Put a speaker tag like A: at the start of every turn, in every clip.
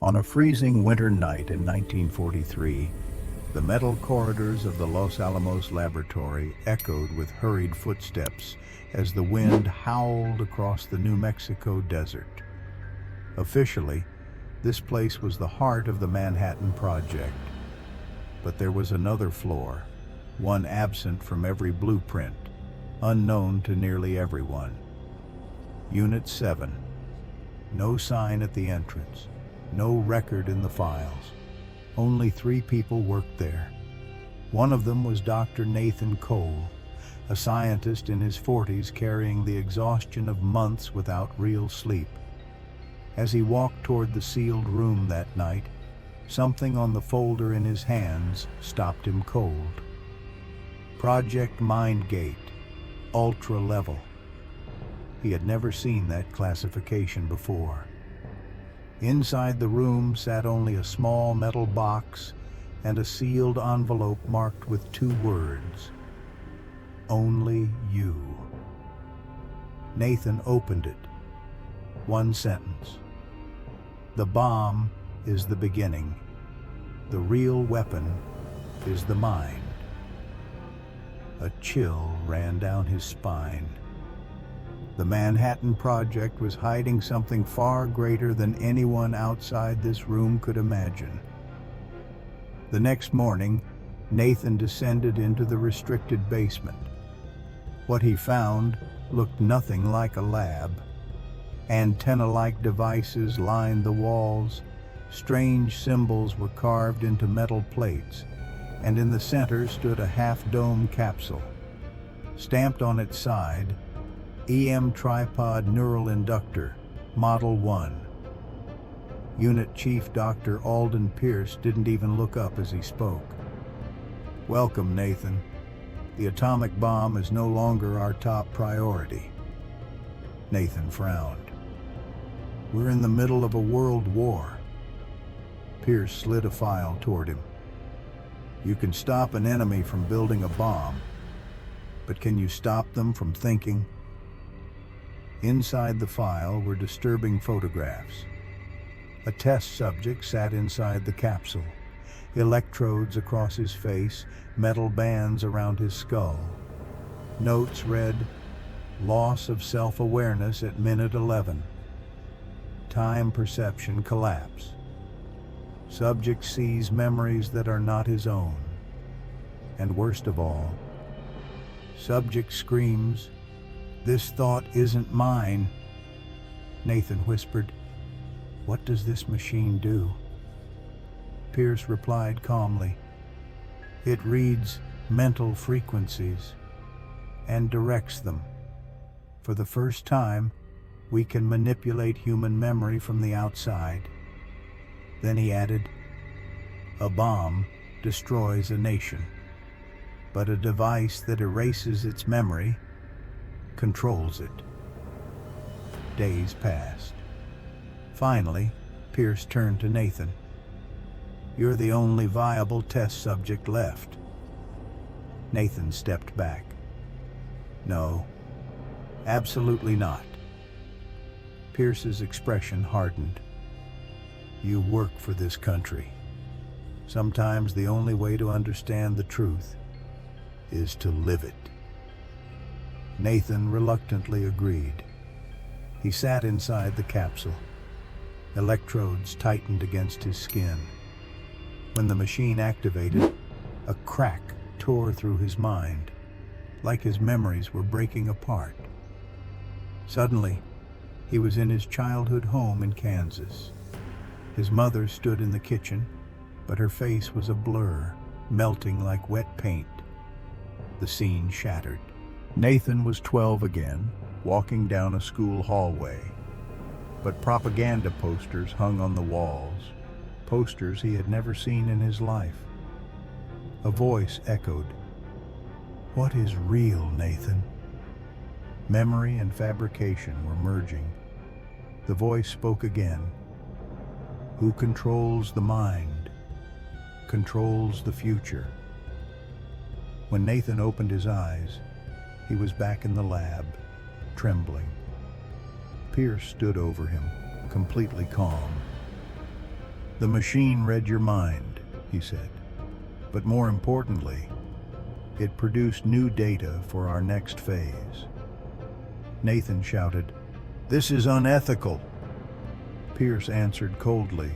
A: On a freezing winter night in 1943, the metal corridors of the Los Alamos laboratory echoed with hurried footsteps as the wind howled across the New Mexico desert. Officially, this place was the heart of the Manhattan Project. But there was another floor, one absent from every blueprint, unknown to nearly everyone. Unit 7. No sign at the entrance, no record in the files. Only 3 people worked there. One of them was Dr. Nathan Cole, a scientist in his 40s carrying the exhaustion of months without real sleep. As he walked toward the sealed room that night, something on the folder in his hands stopped him cold. Project Mindgate, Ultra Level. He had never seen that classification before. Inside the room sat only a small metal box and a sealed envelope marked with 2 words: "Only you." Nathan opened it. 1 sentence. "The bomb is the beginning. The real weapon is the mind." A chill ran down his spine. The Manhattan Project was hiding something far greater than anyone outside this room could imagine. The next morning, Nathan descended into the restricted basement. What he found looked nothing like a lab. Antenna-like devices lined the walls, strange symbols were carved into metal plates, and in the center stood a half-dome capsule. Stamped on its side, EM Tripod Neural Inductor, Model 1. Unit Chief Dr. Alden Pierce didn't even look up as he spoke. "Welcome, Nathan. The atomic bomb is no longer our top priority." Nathan frowned. "We're in the middle of a world war." Pierce slid a file toward him. "You can stop an enemy from building a bomb, but can you stop them from thinking?" Inside the file were disturbing photographs. A test subject sat inside the capsule, electrodes across his face, metal bands around his skull. Notes read, "Loss of self-awareness at minute 11. Time perception collapse. Subject sees memories that are not his own. And worst of all, subject screams, 'This thought isn't mine.'" Nathan whispered, "What does this machine do?" Pierce replied calmly, "It reads mental frequencies and directs them. For the first time, we can manipulate human memory from the outside." Then he added, "A bomb destroys a nation, but a device that erases its memory controls it." Days passed. Finally, Pierce turned to Nathan. "You're the only viable test subject left." Nathan stepped back. "No, absolutely not." Pierce's expression hardened. "You work for this country. Sometimes the only way to understand the truth is to live it." Nathan reluctantly agreed. He sat inside the capsule. Electrodes tightened against his skin. When the machine activated, a crack tore through his mind, like his memories were breaking apart. Suddenly, he was in his childhood home in Kansas. His mother stood in the kitchen, but her face was a blur, melting like wet paint. The scene shattered. Nathan was 12 again, walking down a school hallway. But propaganda posters hung on the walls, posters he had never seen in his life. A voice echoed, "What is real, Nathan?" Memory and fabrication were merging. The voice spoke again. "Who controls the mind, controls the future." When Nathan opened his eyes, he was back in the lab, trembling. Pierce stood over him, completely calm. The machine read your mind, he said. But more importantly, it produced new data for our next phase. Nathan shouted, "This is unethical." Pierce answered coldly,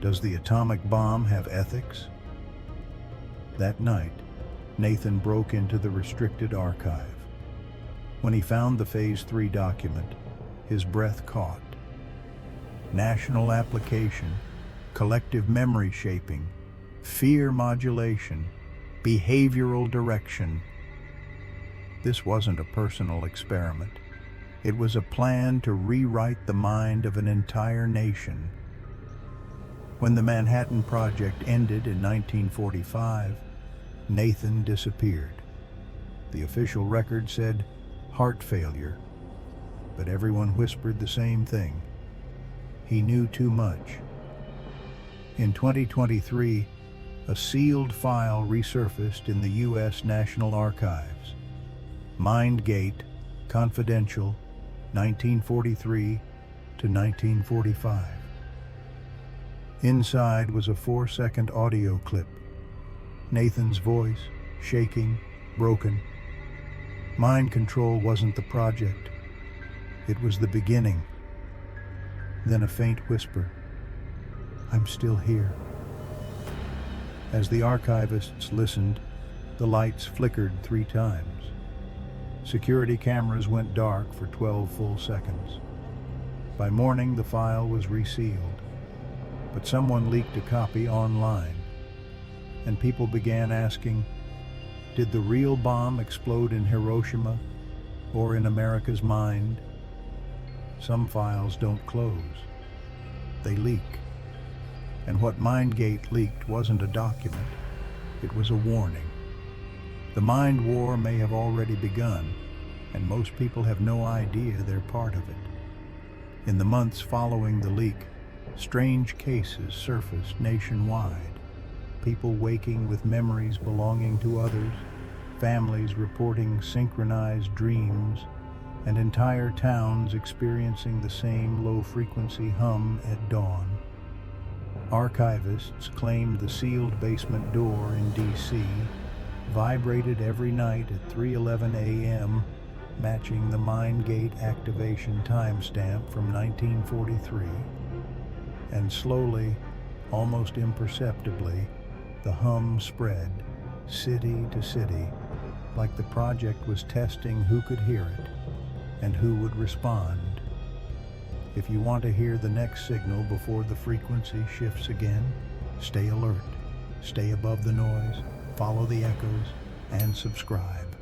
A: "Does the atomic bomb have ethics?" That night, Nathan broke into the restricted archive. When he found the Phase 3 document, his breath caught. National application, collective memory shaping, fear modulation, behavioral direction. This wasn't a personal experiment. It was a plan to rewrite the mind of an entire nation. When the Manhattan Project ended in 1945, Nathan disappeared. The official record said heart failure, but everyone whispered the same thing. He knew too much. In 2023, a sealed file resurfaced in the U.S. National Archives. Mindgate, confidential, 1943 to 1945. Inside was a 4-second audio clip. Nathan's voice, shaking, broken. Mind control wasn't the project. It was the beginning. Then a faint whisper, "I'm still here." As the archivists listened, the lights flickered 3 times. Security cameras went dark for 12 full seconds. By morning, the file was resealed, but someone leaked a copy online, and people began asking, did the real bomb explode in Hiroshima or in America's mind? Some files don't close. They leak. And what Mindgate leaked wasn't a document. It was a warning. The mind war may have already begun, and most people have no idea they're part of it. In the months following the leak, strange cases surfaced nationwide. People waking with memories belonging to others, families reporting synchronized dreams, and entire towns experiencing the same low-frequency hum at dawn. Archivists claimed the sealed basement door in D.C. vibrated every night at 3:11 a.m., matching the Mindgate activation timestamp from 1943. And slowly, almost imperceptibly, the hum spread, city to city, like the project was testing who could hear it and who would respond. If you want to hear the next signal before the frequency shifts again, stay alert, stay above the noise, follow the echoes, and subscribe.